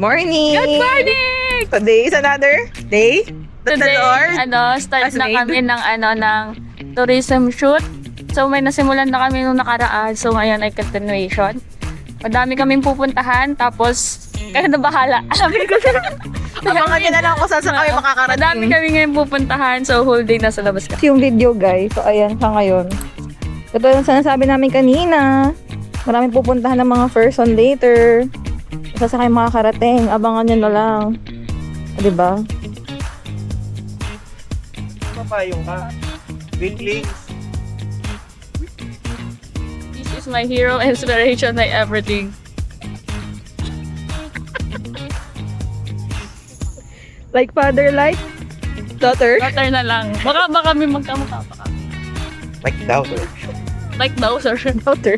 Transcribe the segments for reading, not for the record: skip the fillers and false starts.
morning! Good morning! Today is another day that the Today, Lord start has na made. kami ng tourism shoot. So may nasimulan na kami nung nakaraan. So ngayon ay continuation. Madami kaming pupuntahan. Tapos, kayo na bahala. Sabi ko Abangan nyo na lang kung saan kami Madami makakarating. kami ngayon pupuntahan. So whole day nasa labas ka. Yung video guys, so ayan sa ngayon. Ito yung sinasabi namin kanina. Maraming pupuntahan ng mga first on later. Isa sa kayo makakarating. Abangan nyo na lang. Diba? Papayong ka. Winglings. This is my hero, inspiration, my everything. Like father, like daughter. Daughter na lang. Baka kami magkamukha pa kami. Like doubter. Like Bowser. Daughter.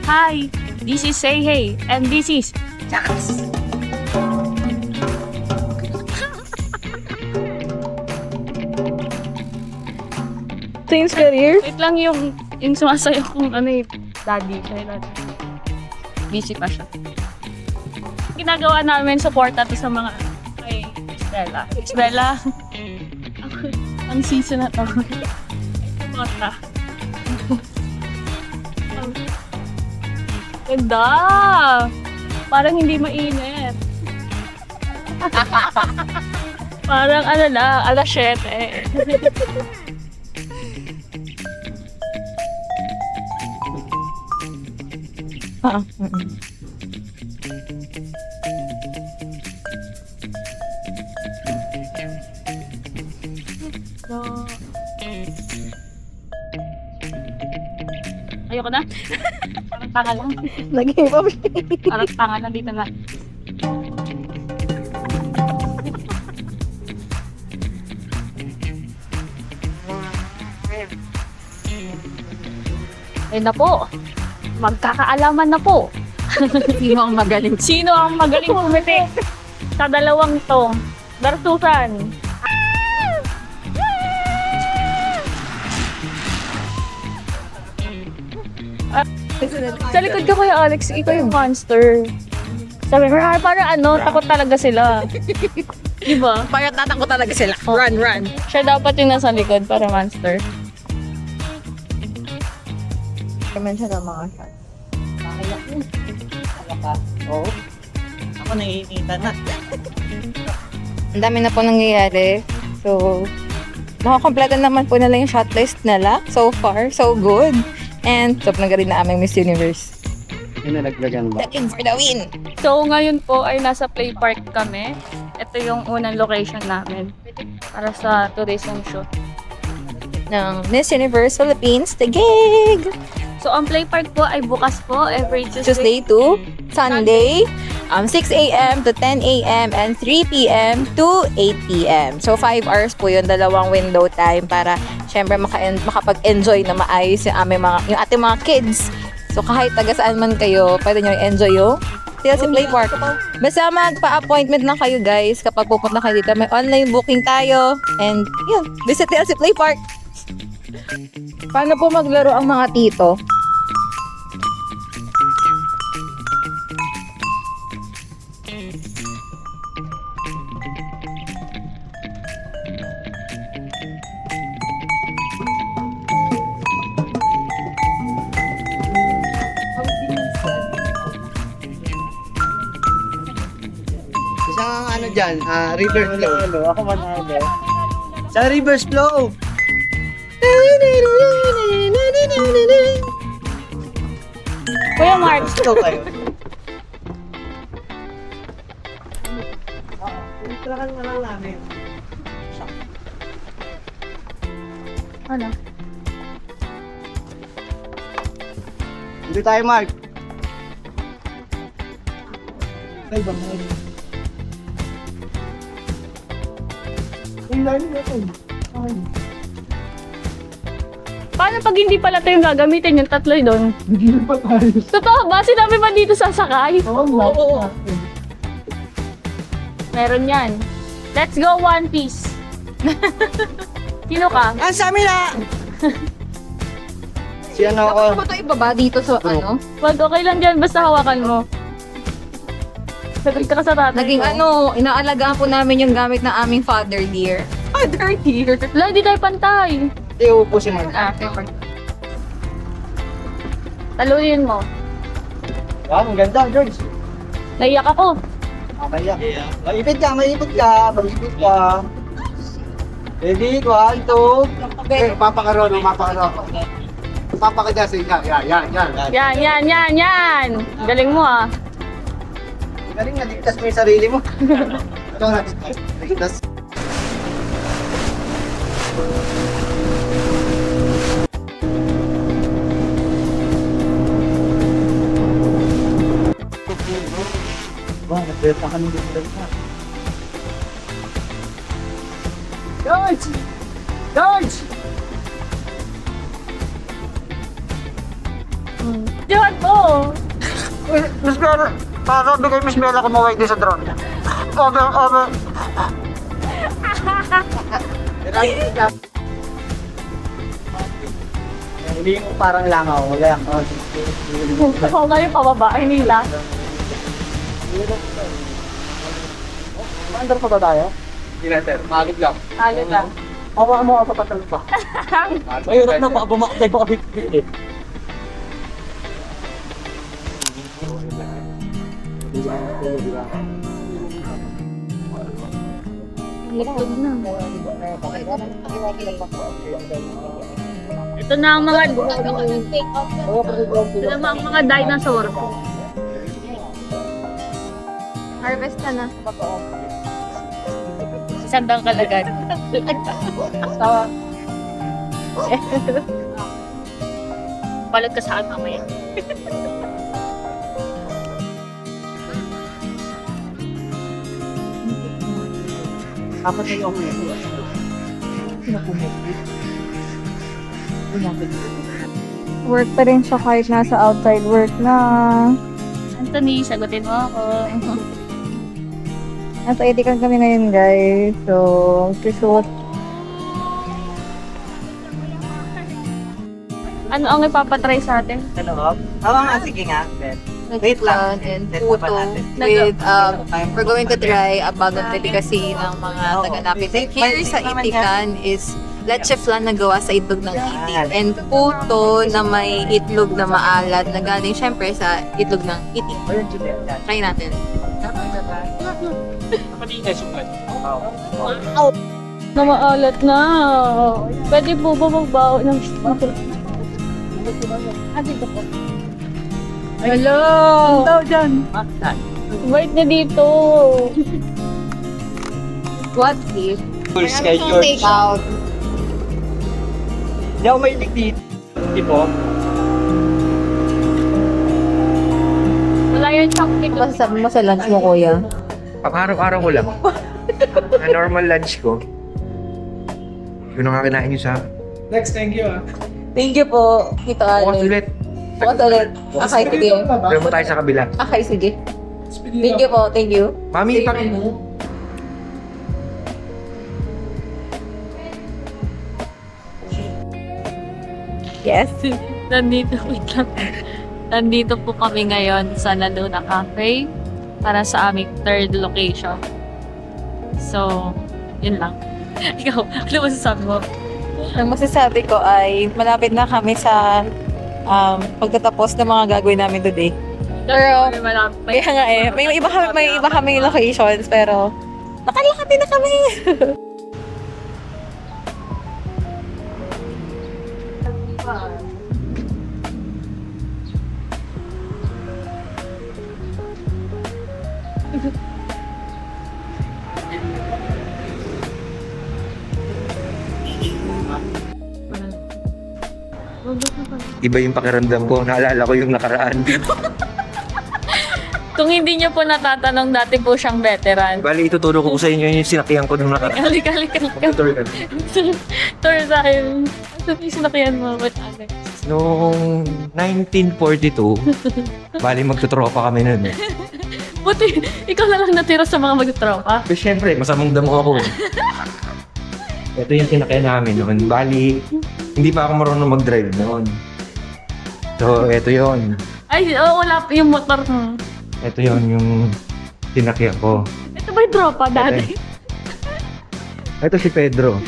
Hi, this is Say Hey, and this is Jax. Change career. Wait lang yung sumasayo kong daddy. Busy pa siya. Ginagawa namin suporta to sa mga kay Bella. Bella, ang season na to. Suporta. Ganda! Parang hindi mainit. Parang alas 7. So, ayoko na. Parang tanga lang. Nag-give up. Parang tanga lang dito na. Ayun na po. Magkakaalaman na po. Sino ang magaling? Sino ang magaling pumiti sa dalawang to? Dartusan. Sa likod ka Kuya Alex, ikaw yung monster. Sabi ko, parang takot talaga sila. Diba? Parang tatakot talaga sila. Run, run. Siya dapat yung nasa likod para monster. Kaman siya ng mga shot. Oo. Ako naiinitan na. Ang dami na po nangyayari. So, nakakompleto naman po nila yung shot list nila. So far, so good. And, top na rin na aming Miss Universe. Yun na naglagan ba? Looking for the win! So, ngayon po ay nasa play park kami. Ito yung unang location namin para sa tourism shoot. Ng Miss Universe Philippines, the gig! So, ang play park po ay bukas po every Tuesday to Sunday, 6 a.m. to 10 a.m. and 3 p.m. to 8 p.m. So, 5 hours po yun, dalawang window time para syempre makapag-enjoy na maayos yung ating mga kids. So, kahit taga saan man kayo, pwede nyo i-enjoy yung TLC Play Park. Basta magpa-appointment na kayo guys kapag pupunta kayo dito. May online booking tayo. And yun, visit TLC Play Park. Paano po maglaro ang mga tito? Isang ano dyan, river flow. Ako manalo. Sa river flow. Kuya Mark, Ikaw kayo. Trakan na lang namin. ano? Hindi tayo, Mark. Ay, bangay. Ay, lalo na ito. Ay. Paano pag hindi pala ito yung gagamitin yung tatlo doon? Hindi pa tayo. Totoo ba? Sinabi ba dito sasakay? Oo. Meron yan. Let's go One Piece. Sino ka? Ang sami na! Si ano ako? Dapat ba ito ibaba dito sa ano? Wag, okay lang dyan. Basta hawakan mo. Sagot ka sa tatay Naging mo. inaalagaan po namin yung gamit ng aming father dear. Father dear? Wala, hindi tayo pantay. Hindi, upo si Mark. Okay. Talunin mo. Wow, ang ganda, George. Naiyak ako. Okay yan. Maipit ka, maipit ka, maipit ka. Ready, 1, 2. Papakaroon, papakaroon. Papakadasin ka. Yan. Galing mo ah. Galing, naligtas mo yung sarili mo. Ito na. Naligtas. Wow, nagdeta ka ng dito. George! George! Diyan mo. Miss Bella, para bigay Miss Bella kumaway din sa drone. Over. Hindi mo parang langaw, wala yan. Ako nga yung pababae nila. Maandar pa ba tayo? Hindi natin. Magid lang. Agad lang. Hawa mo ako patal pa. Mahirap na bumakday pa kami. Ito na ang mga dinosaur. Harvest ka na. Sandang kalagad. Balot ka sa akin mamaya. Apat na yung Work pa rin siya kahit nasa outside work na. Anthony, sagutin mo ako. Nasa etikan kami ngayon guys. So, susuot. Ano ang ipapatry sa atin? Oo nga, sige nga. Wait lang. And Set puto pa natin. with, we're going to try a bagong delicacy ng mga taga-napit. Here sa itikan is leche flan na gawa sa itlog ng itik. And puto na may itlog na maalat na galing syempre sa itlog ng itik. Try natin. Na maalat na. Pwede po ba magbaho ng Hello! Daw dyan. Wait na dito. What if? Kay Take out. Hindi ako may dito. Tipo. Wala yung chocolate. Ano masasabi mo sa lunch mo, kuya? Pang-araw-araw ko lang. Na normal lunch ko. Yun ang kinain niyo sa... Thank you po. Ito, Bukas ulit. Bukas ulit. Okay, sige. Pero mo tayo sa kabila. Okay, sige. Thank you po. Thank you. Mami, Yes. Wait lang. Nandito po kami ngayon sa Laguna Cafe para sa aming third location. So, yun lang. Ikaw, ano masasabi mo? Ang masasabi ko ay malapit na kami sa pagtatapos ng mga gagawin namin today. Pero, kaya nga may iba kami locations, pero nakalakati na kami. iba yung pakiramdam ko. Naalala ko yung nakaraan. Kung hindi niyo po natatanong, dati po siyang veteran. Bali, ituturo ko sa inyo yung sinakyan ko nung nakaraan. Halika. Tour ka. Tour tayo. Ano yung sinakyan mo? Ba't agad? Noong 1942, bali magtutropa kami nun. Buti, ikaw na lang natira sa mga magtropa. Pero syempre, masamang damo ako. Ito yung sinakyan namin noon. Bali, hindi pa ako marunong mag-drive noon. So, ito yon. Ay, wala pa yung motor mo. Ito yon yung sinakyan ko. Ito ba yung tropa dati? Ito si Pedro.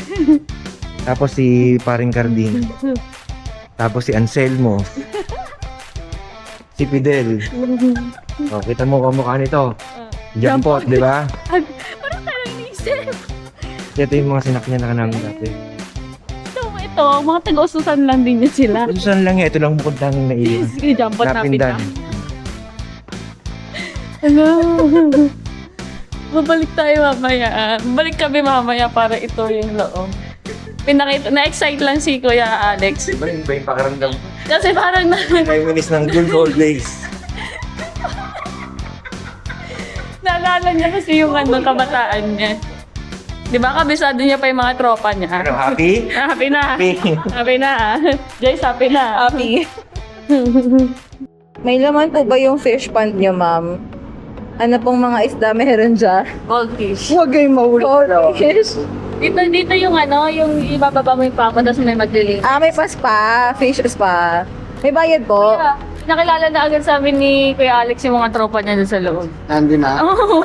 Tapos si Paring Carding. Tapos si Anselmo. Si Fidel. Oh, kita mo kamukha nito. Jampot, di ba? Parang tayo inisip. Ito yung mga sinakyan na namin dati. Ito, mga taga-ususan lang din yun sila. Saan lang yan? Ito lang bukod tanging naiiwan. Sige, jampot namin Napindan. na. Ano? Babalik tayo mamaya. Babalik kami mamaya para ito yung loob. Na-excite lang si Kuya Alex. Iba yung pakiramdam. Kasi parang Reminisce ng good old days. naalala niya kasi yung kabataan niya. Di ba kabisado niya pa yung mga tropa niya? Ano, happy? Happy na. Happy. Happy na. Jace, happy na. Happy. May laman po ba yung fish pond niyo, ma'am? Ano pong mga isda meron dyan? Goldfish. Huwag kayong mahulog. Fish? Dito yung yung ibababa mo yung papa tapos may magliling. Ah, may pa-spa. Fish spa. May bayad po. Kuya, nakilala na agad sa amin ni Kuya Alex yung mga tropa niya doon sa loob. Nandun na. Oo.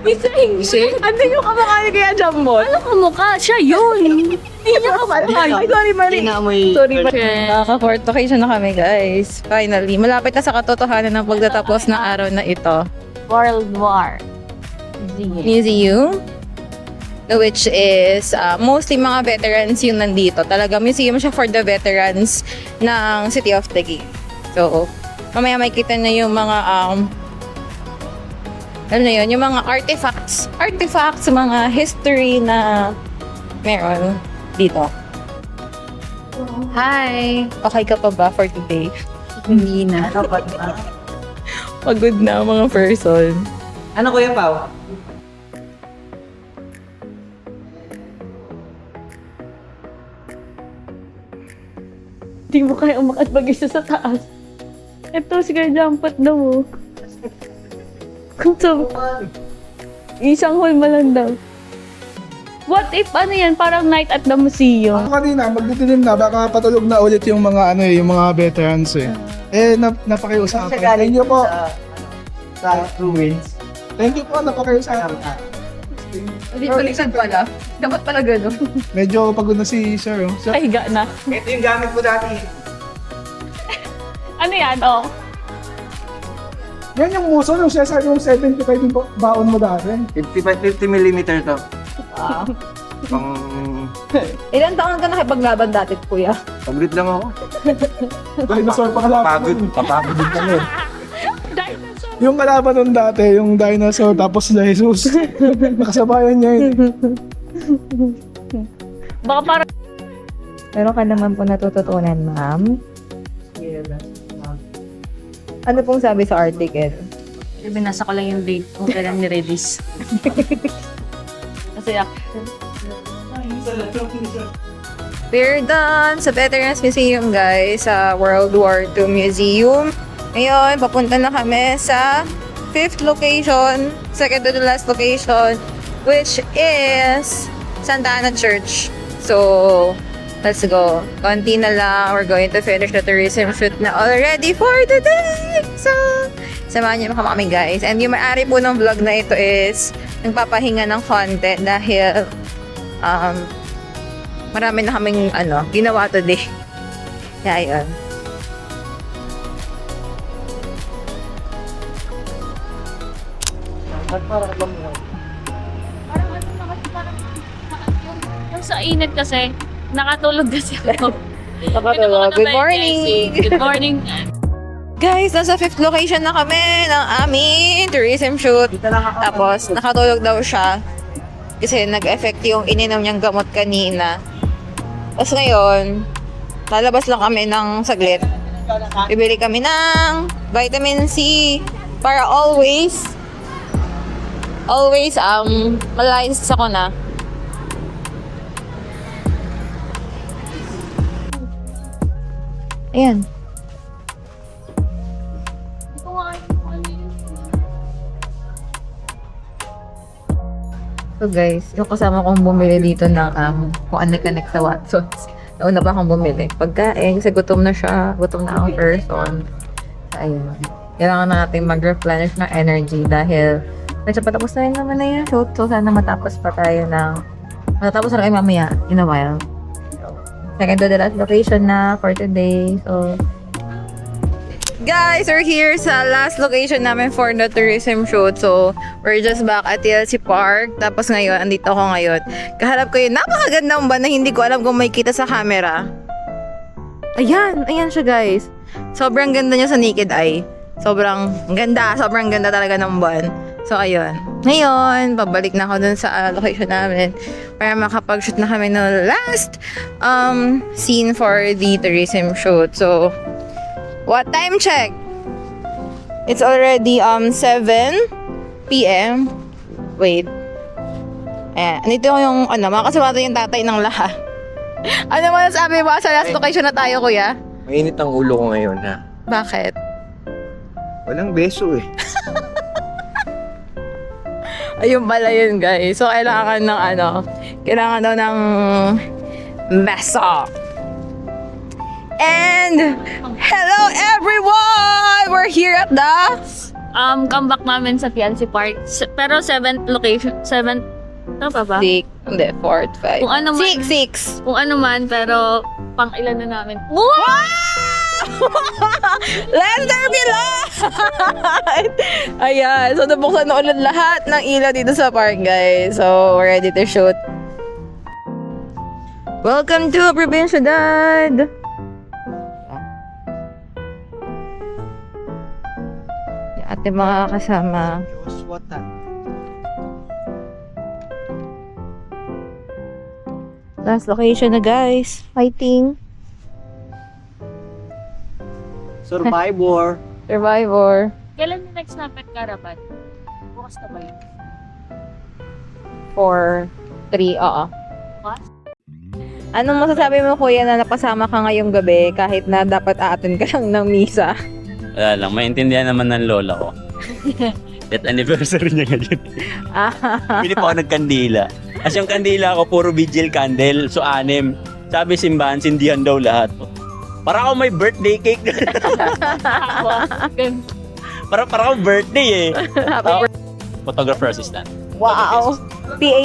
Gising? Ano yung kamukha ni Kuya Jambon? Ano kamukha? Siya yun. Hindi niya kamukha. Ay, sorry, mali. Inamoy. Sorry, mali. Okay. Nakaka-fourth occasion na kami, guys. Finally. Malapit na sa katotohanan ng pagtatapos ng araw na ito. World War. Museum, which is mostly mga veterans yung nandito. Talaga, museum siya for the veterans ng City of Taguig. So, mamaya makikita na yung mga ano na yun, yung mga artifacts, mga history na meron dito. Hi! Okay ka pa ba for today? Hindi na. Pagod na mga person. Ano Kuya Pao? Hindi mo kaya umakat mag-isa sa taas. Ito, sige, jumpat daw. Oh. Kung isang hall mo lang daw. What if, ano yan, parang night at the museum? Kanina, magdidilim na, baka patulog na ulit yung mga yung mga veterans eh. Napakiusapan. Thank you po. Sa ruins. Thank you po, napakiusapan. Hindi baliktad pala. Dapat pala gano'n. Medyo pagod na si Sir. Oh. Sir, Ay, higa na. Ito yung gamit ko dati. Ano yan, oh? yan yung muso, yung Cesar, yung 75 yung baon mo dati. 50mm to. Pang... Ilan taon ka nakipaglaban dati, kuya? Paglit lang ako. Dinosaur pa kalaban. Papagod din kami. Dinosaur. Yung kalaban nun dati, yung dinosaur, tapos si Jesus. Nakasabayan niya yun. Baka parang Meron ka naman po natututunan, ma'am? Ano pong sabi sa article? binasa ko lang yung date kung kailan ni-release. Kasi We're done sa Veterans Museum, guys, sa World War II Museum. Ngayon, papunta na kami sa 5th location, second to the last location, which is Santa Ana Church. So, let's go. Konti na lang. We're going to finish the tourism shoot na already for the day. So, samahan niyo kami, guys. And yung may-ari po ng vlog na ito is nagpapahinga ng content dahil marami na kaming ginawa today. Kaya yun. yung sa init kasi, nakatulog kasi ako. Nakatulog. Good morning! Good morning. Guys, nasa 5th location na kami ng aming tourism shoot. Tapos, nakatulog daw siya. Kasi nag-effect yung ininom niyang gamot kanina. Tapos ngayon, lalabas lang kami ng saglit. Bibili kami ng vitamin C para always malayan sa sakuna. Ayan. So guys, yung kasama kong bumili dito ng kung ano connect sa Watsons. Nauna pa akong bumili. Pagkain, kasi gutom na siya. Gutom na ang person. So, ayun. kailangan na natin mag-replenish ng energy dahil medyo patapos na rin naman na yung shoot. So, sana matapos pa tayo ng matatapos na kayo mamaya in a while. Second to the last location na for today. So, guys, we're here sa last location namin for the tourism shoot. So, we're just back at TLC Park. Tapos ngayon, andito ako ngayon. Kaharap ko yung napakagandang ba na hindi ko alam kung may kita sa camera. Ayan, ayan siya guys. Sobrang ganda niya sa naked eye. Sobrang ganda talaga ng buwan. So, ayun. Ngayon, pabalik na ako dun sa location namin para makapag-shoot na kami ng last scene for the tourism shoot. So, what time check? It's already 7 p.m. Wait. Ayan. Nito yung makasama yung tatay ng lahat. Ano mo sabi mo sa last location na tayo, kuya? Mainit ang ulo ko ngayon, ha? Bakit? Walang beso eh. Ayun pala yun, guys. So, kailangan ng kailangan daw ng beso. And, hello everyone! We're here at the Comeback namin sa TLC Park. Pero 7th location. 7th, tama ba? 6, hindi, 4th, 5. Kung ano man. 6. Kung ano man, pero pang ilan na namin. Let there be light! Ayan. So, nabuksan na ulit lahat ng ilaw dito sa park, guys. So, we're ready to shoot. Welcome to Provincialidad! Yung ating mga kasama. Last location na, guys. Fighting. Survivor. Survivor. Kailan yung next namin karaban? Bukas na ba yun? 4, 3, oo. Bukas? Anong masasabi mo, kuya, na napasama ka ngayong gabi kahit na dapat aatin ka lang ng misa? Wala lang, maintindihan naman ng lola ko. Death anniversary niya ngayon. Pili po ako nagkandila. As yung kandila ko, puro vigil candle. So, 6. Sabi simbahan, sindihan daw lahat. Para ako may birthday cake. para ako birthday eh. Photographer assistant. Wow! PA.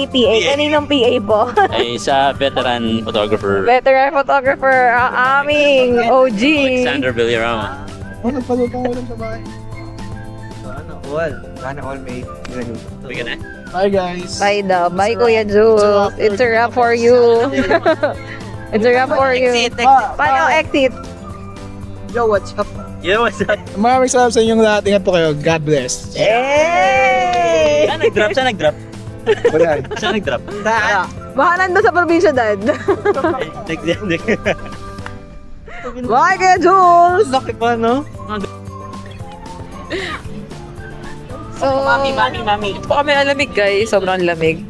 Kaninong PA po? Ay sa veteran photographer. Veteran photographer, aming OG. Alexander Villarama. Nagpalutang ulam sa bahay. Sana all may ganun. Bigyan na. Bye guys. Bye daw. Bye, Kuya Jules. It's a wrap for you. It's a wrap for you. Paano exit? Yo, what's up? Yeah, what's up? Maraming salamat sa inyong lahat. Ingat po kayo. God bless. Hey! Saan nag-drop? Saan nag-drop? Wala. Saan nag-drop? Baka nandun sa probinsya, Dad. Bye, Kuya Jules! Laki pa, no? So, mami. Po kami alamig, guys. Sobrang lamig.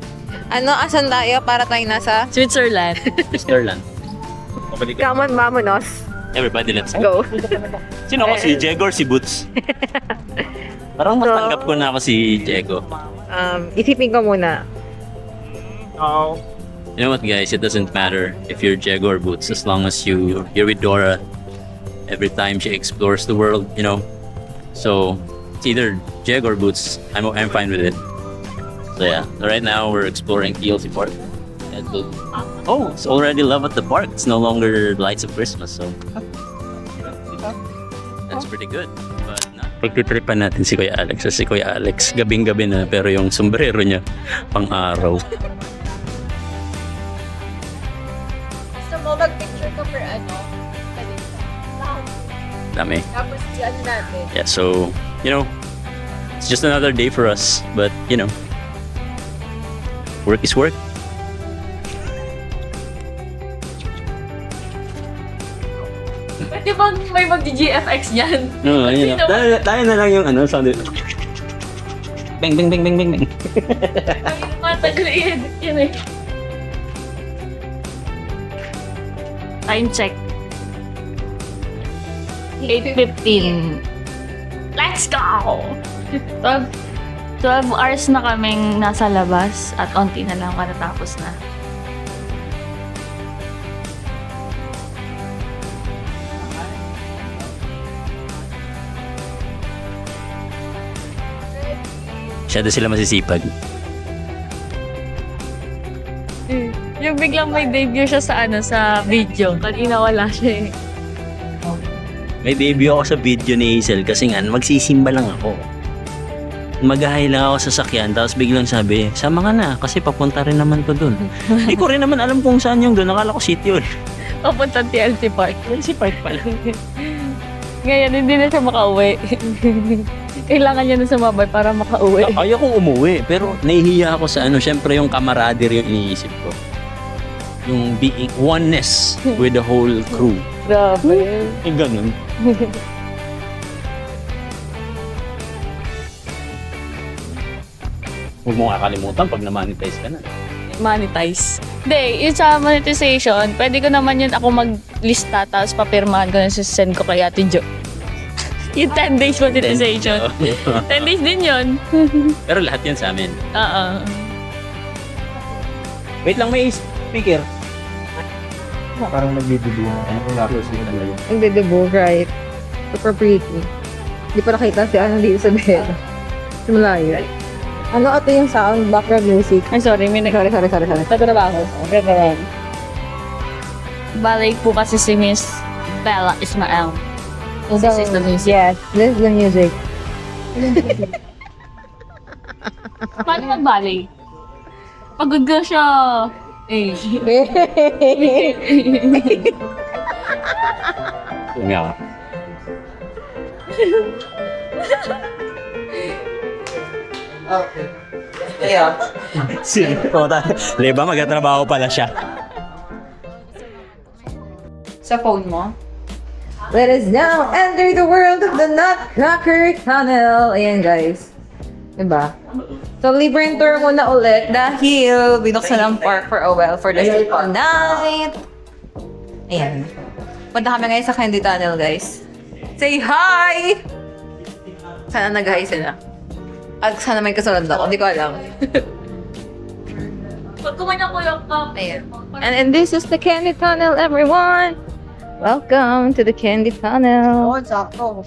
Asan tayo para tayo nasa Switzerland. Sterland. Come on, vamonos. Everybody, let's go. Go. Sino ako? Si Diego or si Boots? Parang mas tanggap ko na ako si Diego. Isipin ko muna. You know what, guys? It doesn't matter if you're Diego or Boots as long as you're with Dora every time she explores the world, you know. So, it's either Diego or Boots. I'm fine with it. So yeah, right now we're exploring TLC Park. Oh, it's already love at the park. It's no longer lights of Christmas, so that's pretty good. But pagtitripan natin si Kuya Alex. Si Kuya Alex, gabing-gabi na, pero yung sombrero niya, pang-araw. Gusto mo mag-picture ko for Dami. Tapos natin. Yeah, so, you know, it's just another day for us. But, you know, work is work. Pwede bang may mag-GFX yan? No, yun know, tayo na lang yung sound. Bang, bang, bang, bang, bang, bang. Matagal i-edit yun eh. Time check. 8:15. Let's go! 12 hours na kaming nasa labas at onti na lang matatapos na. Masyado sila masisipag. Yung biglang may debut siya sa video. Kanina wala siya eh. May debut ako sa video ni Hazel kasi nga magsisimba lang ako. Mag-hi lang ako sa sakyan tapos biglang sabi, sama ka na kasi papunta rin naman to dun. Hindi ko rin naman alam kung saan yung dun. Akala ko city yun. Papunta TLC Park. TLC Park pala. Ngayon, hindi na siya makauwi. Kailangan niya na sumabay para makauwi. Ayaw kong umuwi pero nahihiya ako sa syempre yung camaraderie yung iniisip ko. Yung being oneness with the whole crew. Grabe. Ganun. Huwag mo kakalimutan pag na-monetize ka na. Monetize. Hindi, yung sa monetization, pwede ko naman yun ako maglista tapos papirmahan ko na send ko kay Ate Jo. Yung 10 days monetization. 10 days din yun. Pero lahat yun sa amin. Oo. Wait lang, may speaker. Parang nagbibido na. Ang dede-book, right? Super pretty. Hindi pa nakita si ano dito sa bed. Si malayo. Ano ito yung sound, background music? Ay, sorry, may Sorry. Tago na ba ako? Okay na lang. Balik po kasi si Miss Bella Ismael. So, this is the music. Yes, this is the music. Paano magbalik? Pagod ka siya. Eh. Nga. Okay. Kaya, Diba, magtatrabaho pala siya. Sa phone mo? Let us now enter the world of the Nutcracker Tunnel. Ayan, guys. Diba? So, libre tour muna ulit dahil binuksan ang park for a while for the second night. Ayan. Punta kami ngayon sa Candy Tunnel, guys. Say hi! Sana nag-hi sila. At sana may kasunod ako. Hindi ko alam. Pag kumain ako yung cup. Ayan. And this is the Candy Tunnel, everyone! Welcome to the Candy Tunnel. oh, sakto.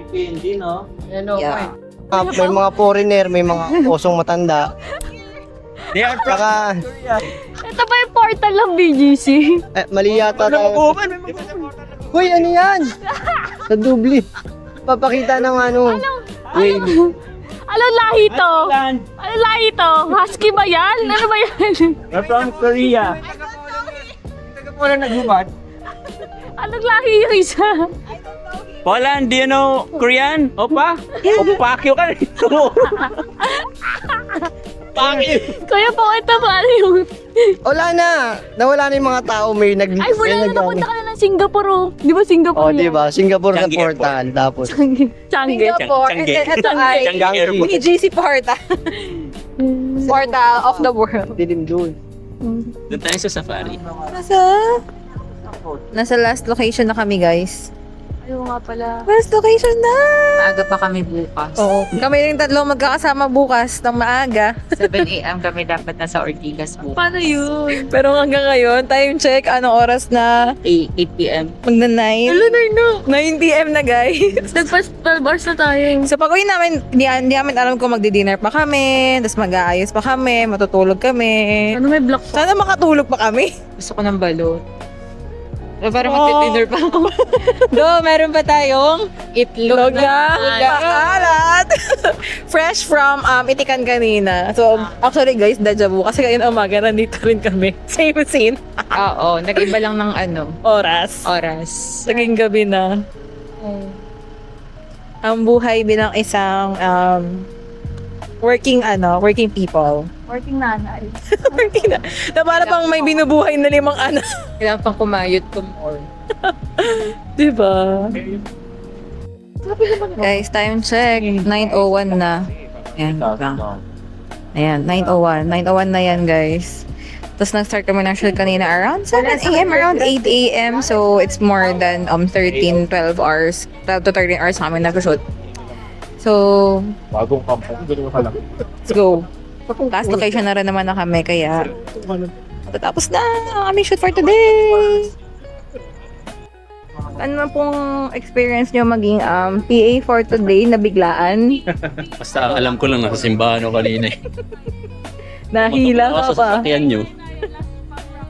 Hindi, no? Yeah. May mga foreigner, may mga osong matanda. They are Saka, Ito ba yung portal ng BGC? mali yata tayo. Uy, ano yan? Sa dubli. Papakita ng ano. Wave. Anong lahi to? Anong lahi to? Husky ba yan? Ano ba yan? We're from Korea. Anong lahi yung isa? Poland, do you know Korean? Opa? Opakyo ka rito. Pakyo. Kuya po, ito ba yung... Wala na. Nawala na yung mga tao. May nag... Ay, wala may na, napunta ka na ng Singapore, oh. Di ba Singapore Oh, yan? di ba? Singapore na Changi portal. Tapos, Changi. Singapore, and Changi. ito ay Changi Airport. BGC Portal. Portal of the world. dilim doon. Doon tayo sa safari. Nasa last location na kami, guys. Ayaw nga pala. Last location na! Maaga pa kami bukas. Oo. Kami rin tatlo magkakasama bukas ng maaga. 7 a.m. kami dapat nasa Ortigas bukas. Paano yun? Pero hanggang ngayon, time check, anong oras na? 8 p.m. Magna-9. 9 p.m. na, guys. Nagpas 12 hours na tayo. So pag uwi namin, hindi namin alam kung magdi-dinner pa kami, tapos mag-aayos pa kami, matutulog kami. Ano may block pa? Sana makatulog pa kami. Gusto ko ng balot. Para magti-dinner pa ako. Do, meron pa tayong itlog na alat. Fresh from Itikan kanina. So, actually guys, deja vu. Kasi ngayon umaga, nandito rin kami. Same scene. Oo, nag-iba lang ng Oras. Naging gabi na. Ang buhay bilang isang working people. Working nanay. Working na. Na para pang may binubuhay na 5 anak. Kailangan pang kumayot tomorrow. Diba? Guys, time check. 9:01 na. Ayan. Ayan, 9:01. 9:01 na yan, guys. Tapos nag-start kami ng shoot kanina around 7 a.m., around 8 a.m. So, it's more than 12 hours. 12 to 13 hours kami nag-shoot. So, Bagong company, gano'n ka lang. let's go. Last location na rin naman na kami, kaya tapos na ang aming shoot for today. Ano na pong experience nyo maging PA for today na biglaan? Basta ang alam ko lang nasa simbahan ako kanina eh. Nahila Ako ka sa pa. sasakyan nyo.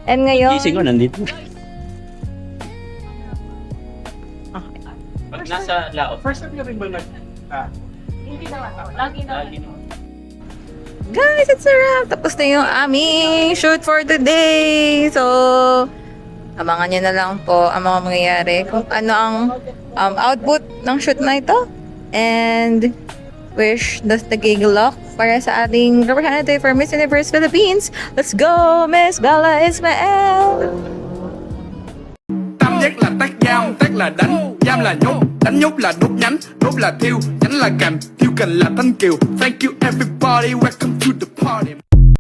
And ngayon, Gising ko nandito. Pag nasa laot. First time nyo rin ba Hindi naman ako. Lagi naman. guys, it's a wrap! Tapos na yung aming shoot for today! So, abangan nyo na lang po ang mga mangyayari kung ano ang output ng shoot na ito. And wish the gig luck para sa ating representative for Miss Universe Philippines. Let's go, Miss Bella Ismael! Tam giác là tác giao, tác là đánh, giam là nhốt, đánh nhốt là đốt nhánh là thiêu, nhánh là cành, thiêu cành là thanh kiều. Thank you everybody, welcome